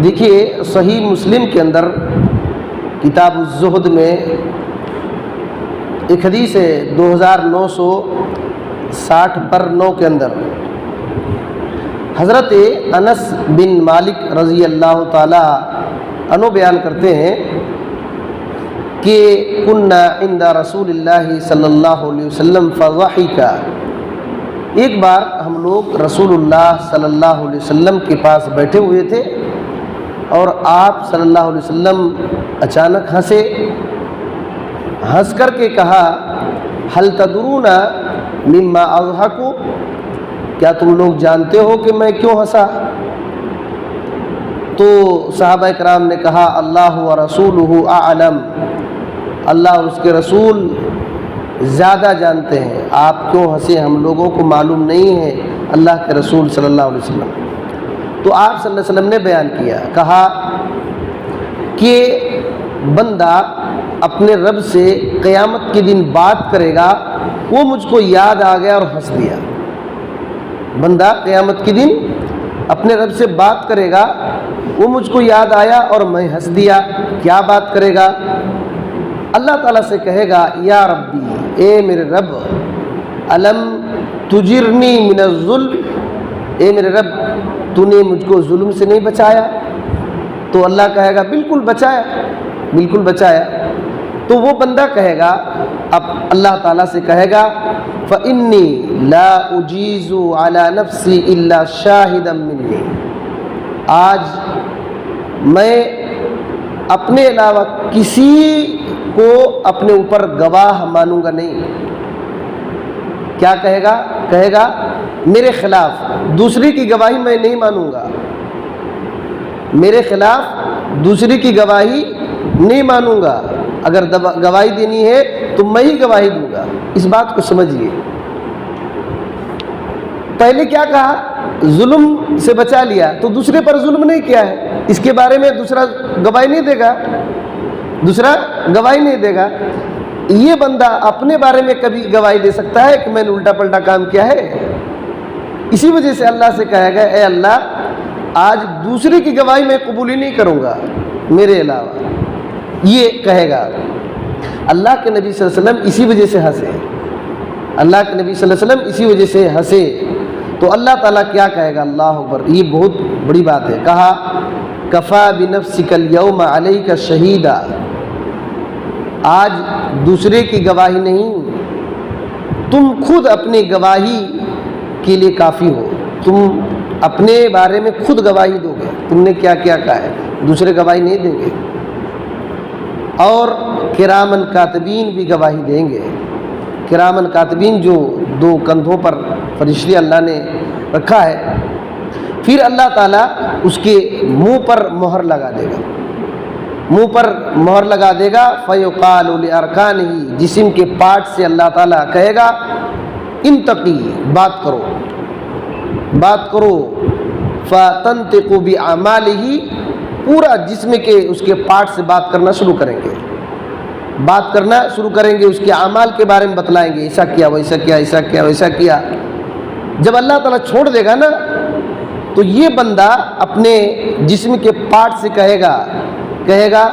دیکھیے صحیح مسلم کے اندر کتاب الزہد میں ایک حدیث ہے 2960/9 کے اندر حضرت انس بن مالک رضی اللہ تعالی عنہ بیان کرتے ہیں کہ کنا عند رسول اللہ صلی اللہ علیہ وسلم فضحک، ایک بار ہم لوگ رسول اللہ صلی اللہ علیہ وسلم کے پاس بیٹھے ہوئے تھے اور آپ صلی اللہ علیہ وسلم اچانک ہنسے، ہنس کر کے کہا هل تدرون مما اضحک، کیا تم لوگ جانتے ہو کہ میں کیوں ہنسا؟ تو صحابہ کرام نے کہا اللہ ورسولہ اعلم، اللہ اور اس کے رسول زیادہ جانتے ہیں، آپ کیوں ہنسے ہم لوگوں کو معلوم نہیں ہے، اللہ کے رسول صلی اللہ علیہ وسلم۔ تو آپ صلی اللہ علیہ وسلم نے بیان کیا، کہا کہ بندہ اپنے رب سے قیامت کے دن بات کرے گا، وہ مجھ کو یاد آ گیا اور ہنس دیا۔ بندہ قیامت کے دن اپنے رب سے بات کرے گا، وہ مجھ کو یاد آیا اور میں ہنس دیا۔ کیا بات کرے گا؟ اللہ تعالیٰ سے کہے گا یا ربی، اے میرے رب، الم تجرنی من الظلم، اے میرے رب تو نے مجھ کو ظلم سے نہیں بچایا؟ تو اللہ کہے گا بالکل بچایا، بالکل بچایا۔ تو وہ بندہ کہے گا، اب اللہ تعالیٰ سے کہے گا فإنی لا اجیز علی نفسی الا شاہدا منی، آج میں اپنے علاوہ کسی کو اپنے اوپر گواہ مانوں گا نہیں۔ کیا کہے گا؟ کہے گا میرے خلاف دوسری کی گواہی میں نہیں مانوں گا، میرے خلاف دوسری کی گواہی نہیں مانوں گا، اگر گواہی دینی ہے تو میں ہی گواہی دوں گا۔ اس بات کو سمجھیے، پہلے کیا کہا؟ ظلم سے بچا لیا، تو دوسرے پر ظلم نہیں کیا ہے، اس کے بارے میں دوسرا گواہی نہیں دے گا، دوسرا گواہی نہیں دے گا۔ یہ بندہ اپنے بارے میں کبھی گواہی دے سکتا ہے کہ میں نے الٹا پلٹا کام کیا ہے؟ اسی وجہ سے اللہ سے کہا گیا اے اللہ آج دوسرے کی گواہی میں قبول ہی نہیں کروں گا میرے علاوہ، یہ کہے گا۔ اللہ کے نبی صلی اللہ علیہ وسلم اسی وجہ سے ہنسے، اللہ کے نبی صلی اللہ علیہ وسلم اسی وجہ سے ہنسے۔ تو اللہ تعالیٰ کیا کہے گا؟ اللہ اکبر، یہ بہت بڑی بات ہے۔ کہا کفا بنفسک الیوم علیک شہیدا، آج دوسرے کی گواہی نہیں، تم خود اپنی گواہی کے لیے کافی ہو، تم اپنے بارے میں خود گواہی دو گے، تم نے کیا کیا کہا ہے، دوسرے گواہی نہیں دیں گے۔ اور کرامن کاتبین بھی گواہی دیں گے، کرامن کاتبین جو دو کندھوں پر فرشتے اللہ نے رکھا ہے، پھر اللہ تعالیٰ اس کے منہ پر مہر لگا دے گا، منہ پر مہر لگا دے گا۔ فیقال لارکانہ، جسم کے پارٹ سے اللہ تعالیٰ کہے گا انتقی، بات کرو، بات کرو۔ فتنطق باعمالہ، پورا جسم کے اس کے پارٹ سے بات کرنا شروع کریں گے، بات کرنا شروع کریں گے، اس کے اعمال کے بارے میں بتلائیں گے، ایسا کیا ویسا کیا، ایسا کیا ویسا کیا۔ جب اللہ تعالیٰ چھوڑ دے گا نا تو یہ بندہ اپنے جسم کے پارٹ سے کہے گا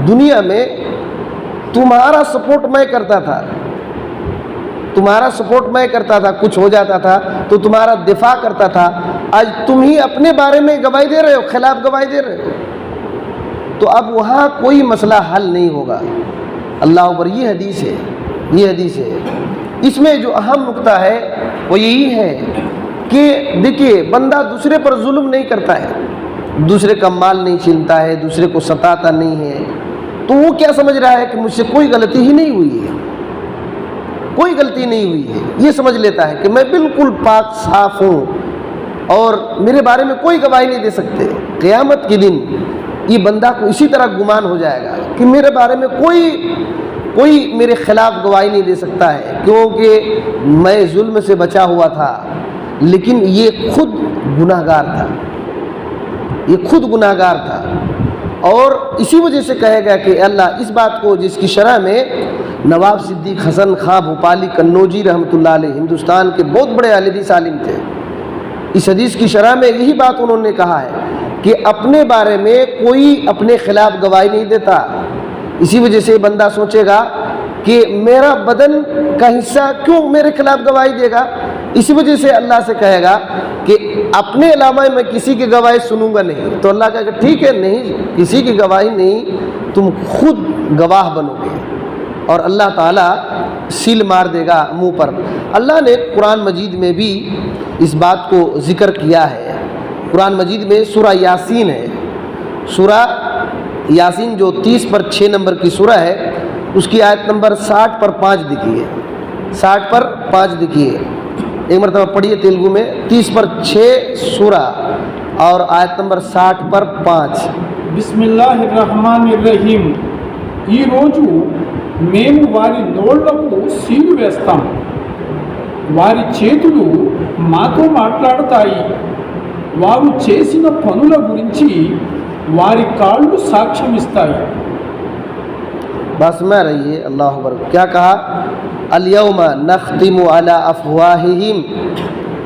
دنیا میں تمہارا سپورٹ میں کرتا تھا، تمہارا سپورٹ میں کرتا تھا، کچھ ہو جاتا تھا تو تمہارا دفاع کرتا تھا، آج تم ہی اپنے بارے میں گواہی دے رہے ہو، خلاف گواہی دے رہے ہو، تو اب وہاں کوئی مسئلہ حل نہیں ہوگا۔ اللہ اکبر، یہ حدیث ہے، یہ حدیث ہے۔ اس میں جو اہم نقطہ ہے وہ یہی ہے کہ دیکھیے بندہ دوسرے پر ظلم نہیں کرتا ہے، دوسرے کا مال نہیں چھینتا ہے، دوسرے کو ستاتا نہیں ہے، تو وہ کیا سمجھ رہا ہے کہ مجھ سے کوئی غلطی ہی نہیں ہوئی ہے، کوئی غلطی نہیں ہوئی ہے، یہ سمجھ لیتا ہے کہ میں بالکل پاک صاف ہوں اور میرے بارے میں کوئی گواہی نہیں دے سکتے۔ قیامت کے دن یہ بندہ کو اسی طرح گمان ہو جائے گا کہ میرے بارے میں کوئی میرے خلاف گواہی نہیں دے سکتا ہے، کیونکہ میں ظلم سے بچا ہوا تھا، لیکن یہ خود گناہ گار تھا، یہ خود گناہ گار تھا۔ اور اسی وجہ سے کہے گا کہ اللہ اس بات کو، جس کی شرح میں نواب صدیق حسن خاں بھوپالی قنوجی رحمۃ اللہ علیہ ہندوستان کے بہت بڑے حدیث عالم تھے، اس حدیث کی شرح میں یہی بات انہوں نے کہا ہے کہ اپنے بارے میں کوئی اپنے خلاف گواہی نہیں دیتا. اسی وجہ سے بندہ سوچے گا کہ میرا بدن کا حصہ کیوں میرے خلاف گواہی دے گا. اسی وجہ سے اللہ سے کہے گا کہ اپنے علاوہ میں کسی کی گواہی سنوں گا نہیں. تو اللہ کہے گا ٹھیک ہے، نہیں کسی کی گواہی نہیں، تم خود گواہ بنو گے. اور اللہ تعالیٰ سیل مار دے گا منہ پر. اللہ نے قرآن مجید میں بھی اس بات کو ذکر کیا ہے. قرآن مجید میں سورہ یاسین ہے، سورہ یاسین جو 30 پر 6 نمبر کی سورہ ہے، اس کی آیت نمبر 60 پر 5 لکھی ہے. 60 پر 5 لکھی ہے. ایک مرتبہ پڑھیے تیلگو میں. 30 پر 6 سورہ اور آیت نمبر 60 پر 5. بسم اللہ الرحمن الرحیم. ఈ రోజు మేము వారి నోళ్లకు సీలు వేస్తాం, వారి చేతులు మాతో మాట్లాడతాయి, వారు చేసిన పనుల గురించి వారి కాళ్ళు సాక్ష్యమిస్తాయి. بس میں رہیے. اللہ اکبر. کیا کہا؟ الیوم نختم علی افواہہم.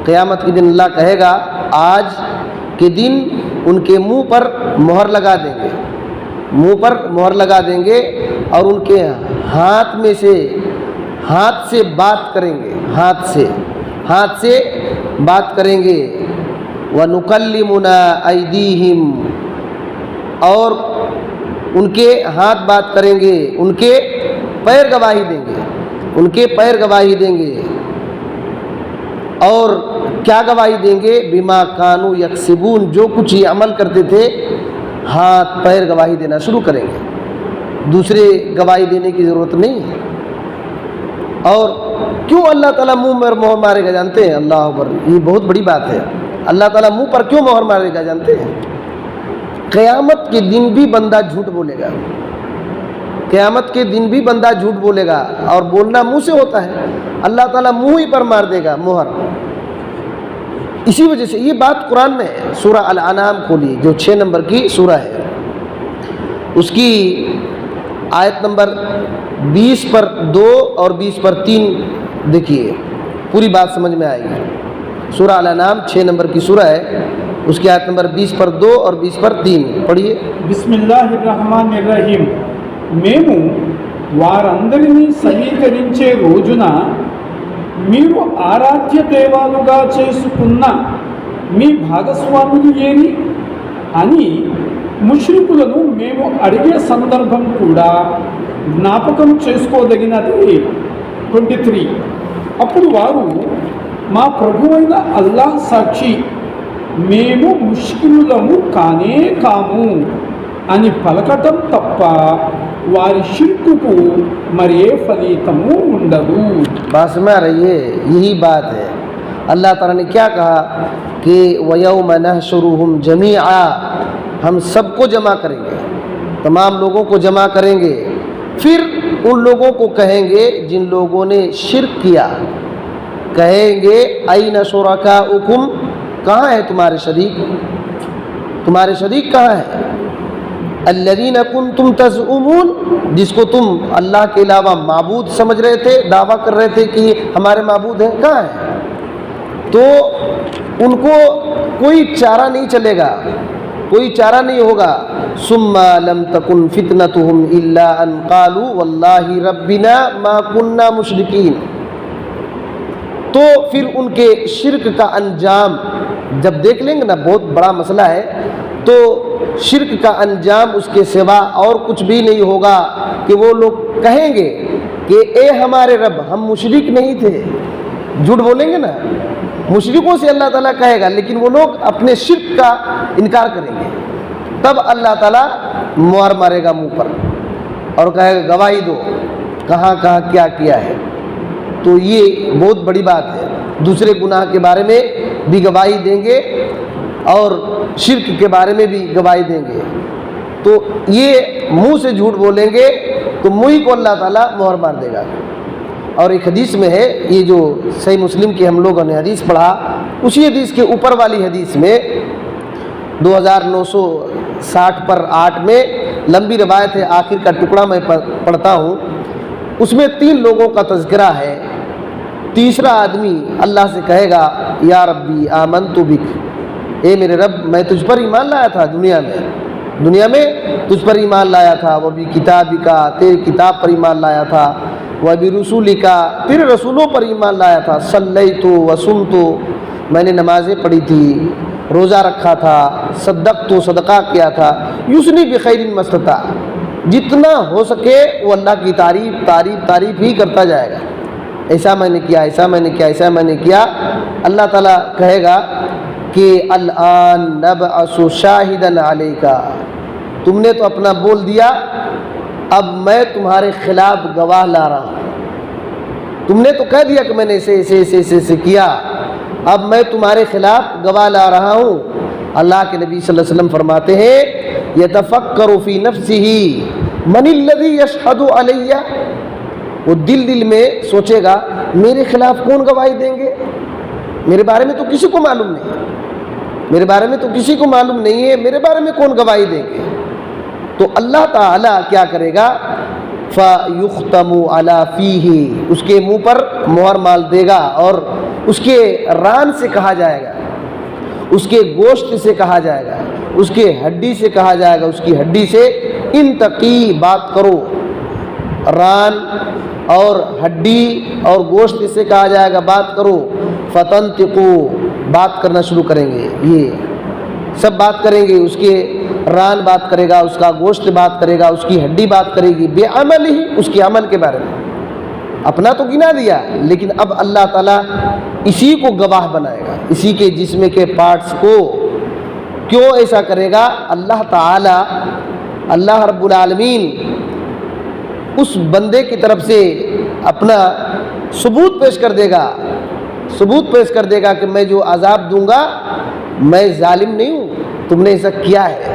قیامت کے دن اللہ کہے گا آج کے دن ان کے منہ پر مہر لگا دیں گے، منہ پر مہر لگا دیں گے، اور ان کے ہاتھ میں سے ہاتھ سے بات کریں گے، ہاتھ سے بات کریں گے. وَنُكَلِّمُنَا أَيْدِيهِمْ. اور ان کے ہاتھ بات کریں گے، ان کے پیر گواہی دیں گے، ان کے پیر گواہی دیں گے. اور کیا گواہی دیں گے؟ بما کانوا یکسبون. جو کچھ یہ عمل کرتے تھے، ہاتھ پیر گواہی دینا شروع کریں گے. دوسرے گواہی دینے کی ضرورت نہیں ہے. اور کیوں اللہ تعالیٰ منہ پر مہر مارے گا جانتے ہیں؟ اللہ اکبر. یہ بہت بڑی بات ہے. اللہ تعالیٰ منہ پر کیوں مہر مارے گا جانتے ہیں؟ قیامت کے دن بھی بندہ جھوٹ بولے گا. قیامت کے دن بھی بندہ جھوٹ بولے گا، اور بولنا منہ سے ہوتا ہے. اللہ تعالیٰ منہ ہی پر مار دے گا مہر. اسی وجہ سے یہ بات قرآن میں ہے. سورہ الانعام کھولیے جو 6 نمبر کی سورہ ہے، اس کی آیت نمبر 20 پر 2 اور 20 پر 3 دیکھیے، پوری بات سمجھ میں آئے گی. سورہ الانعام 6 نمبر کی سورہ ہے، اس کی آیت نمبر 20 پر 2 اور 20 پر 3 پڑھیے. بسم اللہ الرحمن الرحیم. మేము వారందరినీ సమీకరించే రోజున మీరు ఆరాధ్య దేవాలుగా చేసుకున్న మీ భాగస్వాములు ఏరి అని ముష్రికులను మేము అడిగే సందర్భం కూడా జ్ఞాపకం చేసుకోదగినది. 23. అప్పుడు వారు మా ప్రభువైన అల్లాహ్ సాక్షి, మేము ముష్కిలులము కానే కాము అని పలకటం తప్ప వారి షిర్కుకు మరే ఫలితము ఉండదు. بات میں رہیے. یہی بات ہے. اللہ تعالیٰ نے کیا کہا کہ وَيَوْمَ نَحْشُرُهُمْ جَمِيعًا. ہم سب کو جمع کریں گے، تمام لوگوں کو جمع کریں گے. پھر ان لوگوں کو کہیں گے جن لوگوں نے شرک کیا، کہیں گے اَيْنَ شُرَكَاؤُكُمْ. کہاں ہے تمہارے شریک؟ تمہارے شریک کہاں ہے؟ الذین کنتم تزعمون. جس کو تم اللہ کے علاوہ معبود سمجھ رہے تھے، دعویٰ کر رہے تھے کہ ہمارے معبود ہیں، کہاں ہیں؟ تو ان کو کوئی چارہ نہیں چلے گا، کوئی چارہ نہیں ہوگا. ثم لم تکن فتنتهم الا ان قالوا واللہ ربنا ما كنا مشرکین. تو پھر ان کے شرک کا انجام جب دیکھ لیں گے نا، بہت بڑا مسئلہ ہے. تو شرک کا انجام اس کے سوا اور کچھ بھی نہیں ہوگا کہ وہ لوگ کہیں گے کہ اے ہمارے رب، ہم مشرک نہیں تھے. جھوٹ بولیں گے نا، مشرکوں سے اللہ تعالیٰ کہے گا، لیکن وہ لوگ اپنے شرک کا انکار کریں گے. تب اللہ تعالیٰ مہر مارے گا منہ پر اور کہے گا گواہی دو، کہاں کہاں کیا کیا ہے. تو یہ بہت بڑی بات ہے. دوسرے گناہ کے بارے میں بھی گواہی دیں گے اور شرک کے بارے میں بھی گواہی دیں گے. تو یہ منہ سے جھوٹ بولیں گے تو منہ کو اللہ تعالیٰ مہر مار دے گا. اور ایک حدیث میں ہے، یہ جو صحیح مسلم کی ہم لوگوں نے حدیث پڑھا، اسی حدیث کے اوپر والی حدیث میں 2960 پر 8 میں لمبی روایت ہے، آخر کا ٹکڑا میں پڑھتا ہوں. اس میں 3 لوگوں کا تذکرہ ہے. تیسرا آدمی اللہ سے کہے گا یا ربی آمنت بک، اے میرے رب میں تجھ پر ایمان لایا تھا دنیا میں تجھ پر ایمان لایا تھا، وہ بھی کتابی کا تیری کتاب پر ایمان لایا تھا، وہ بھی رسولی کا تیرے رسولوں پر ایمان لایا تھا، صلیت و صمت میں نے نمازیں پڑھی تھی، روزہ رکھا تھا، صدقت صدقہ کیا تھا، یسنی بخیر مستطاع جتنا ہو سکے وہ اللہ کی تعریف ہی کرتا جائے گا، ایسا میں نے کیا، ایسا میں نے کیا، ایسا میں نے کیا۔ اللہ تعالیٰ کہے گا کہ الآن نبعث شاہدا علیک، تم نے تو اپنا بول دیا، اب میں تمہارے خلاف گواہ لا رہا ہوں، تم نے تو کہہ دیا کہ میں نے ایسے کیا، اب میں تمہارے خلاف گواہ لا رہا ہوں۔ اللہ کے نبی صلی اللہ علیہ وسلم فرماتے ہیں یتفکر فی نفسہ من الذی یشہد علی، وہ دل میں سوچے گا میرے خلاف کون گواہی دیں گے، میرے بارے میں تو کسی کو معلوم نہیں، میرے بارے میں تو کسی کو معلوم نہیں ہے، میرے بارے میں کون گواہی دیں گے۔ تو اللہ تعالیٰ کیا کرے گا، فَيُخْتَمُ عَلَى فِيهِ، اس کے منہ پر مہر مال دے گا، اور اس کے ران سے کہا جائے گا، اس کے گوشت سے کہا جائے گا، اس کے ہڈی سے کہا جائے گا، اس کی ہڈی سے انتقی بات کرو، ران اور ہڈی اور گوشت سے کہا جائے گا بات کرو، فتنطقو بات کرنا شروع کریں گے، یہ سب بات کریں گے، اس کے ران بات کرے گا، اس کا گوشت بات کرے گا، اس کی ہڈی بات کرے گی، بے عمل ہی اس کے عمل کے بارے میں، اپنا تو گنا دیا لیکن اب اللہ تعالیٰ اسی کو گواہ بنائے گا، اسی کے جسم کے پارٹس کو۔ کیوں ایسا کرے گا؟ اللہ تعالیٰ اللہ رب العالمین اس بندے کی طرف سے اپنا ثبوت پیش کر دے گا کہ میں جو عذاب دوں گا میں ظالم نہیں ہوں، تم نے ایسا کیا ہے،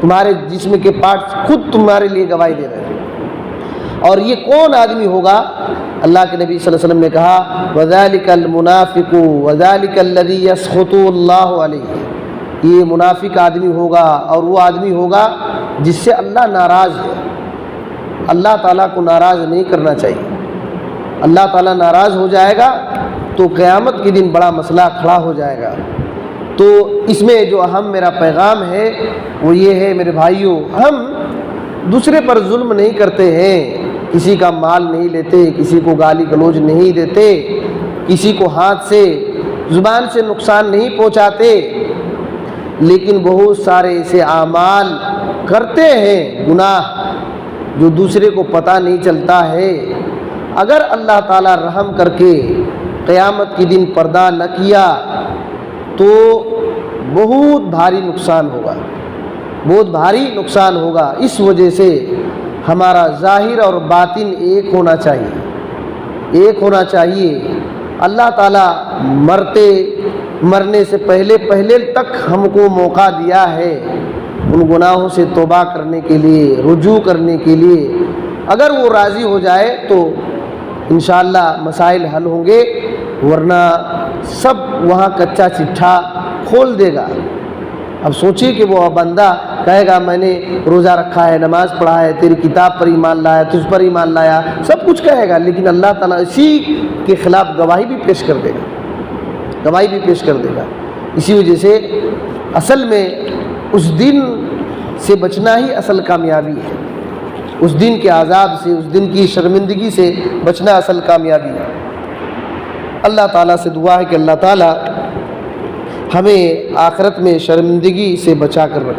تمہارے جسم کے پارٹس خود تمہارے لیے گواہی دے رہے ہیں۔ اور یہ کون آدمی ہوگا؟ اللہ کے نبی صلی اللہ علیہ وسلم نے کہا وَذَلِكَ الْمُنَافِقُ وَذَلِكَ الَّذِي يَسْخُطُ اللَّهُ عَلَيْهِ، یہ منافق آدمی ہوگا اور وہ آدمی ہوگا جس سے اللہ ناراض ہے۔ اللہ تعالیٰ کو ناراض نہیں کرنا چاہیے، اللہ تعالیٰ ناراض ہو جائے گا تو قیامت کے دن بڑا مسئلہ کھڑا ہو جائے گا۔ تو اس میں جو اہم میرا پیغام ہے وہ یہ ہے میرے بھائیوں، ہم دوسرے پر ظلم نہیں کرتے ہیں، کسی کا مال نہیں لیتے، کسی کو گالی گلوچ نہیں دیتے، کسی کو ہاتھ سے زبان سے نقصان نہیں پہنچاتے، لیکن بہت سارے ایسے اعمال کرتے ہیں گناہ جو دوسرے کو پتہ نہیں چلتا ہے۔ اگر اللہ تعالیٰ رحم کر کے قیامت کے دن پردہ نہ کیا تو بہت بھاری نقصان ہوگا، بہت بھاری نقصان ہوگا۔ اس وجہ سے ہمارا ظاہر اور باطن ایک ہونا چاہیے۔ اللہ تعالیٰ مرنے سے پہلے تک ہم کو موقع دیا ہے ان گناہوں سے توبہ کرنے کے لیے، رجوع کرنے کے لیے۔ اگر وہ راضی ہو جائے تو انشاءاللہ مسائل حل ہوں گے، ورنہ سب وہاں کچا چٹھا کھول دے گا۔ اب سوچیے کہ وہ بندہ کہے گا میں نے روزہ رکھا ہے، نماز پڑھا ہے، تیری کتاب پر ایمان لایا، تجھ پر ایمان لایا، سب کچھ کہے گا، لیکن اللہ تعالیٰ اسی کے خلاف گواہی بھی پیش کر دے گا۔ اسی وجہ سے اصل میں اس دن سے بچنا ہی اصل کامیابی ہے، اس دن کے عذاب سے، اس دن کی شرمندگی سے بچنا اصل کامیابی ہے۔ اللہ تعالیٰ سے دعا ہے کہ اللہ تعالیٰ ہمیں آخرت میں شرمندگی سے بچا کر رکھے۔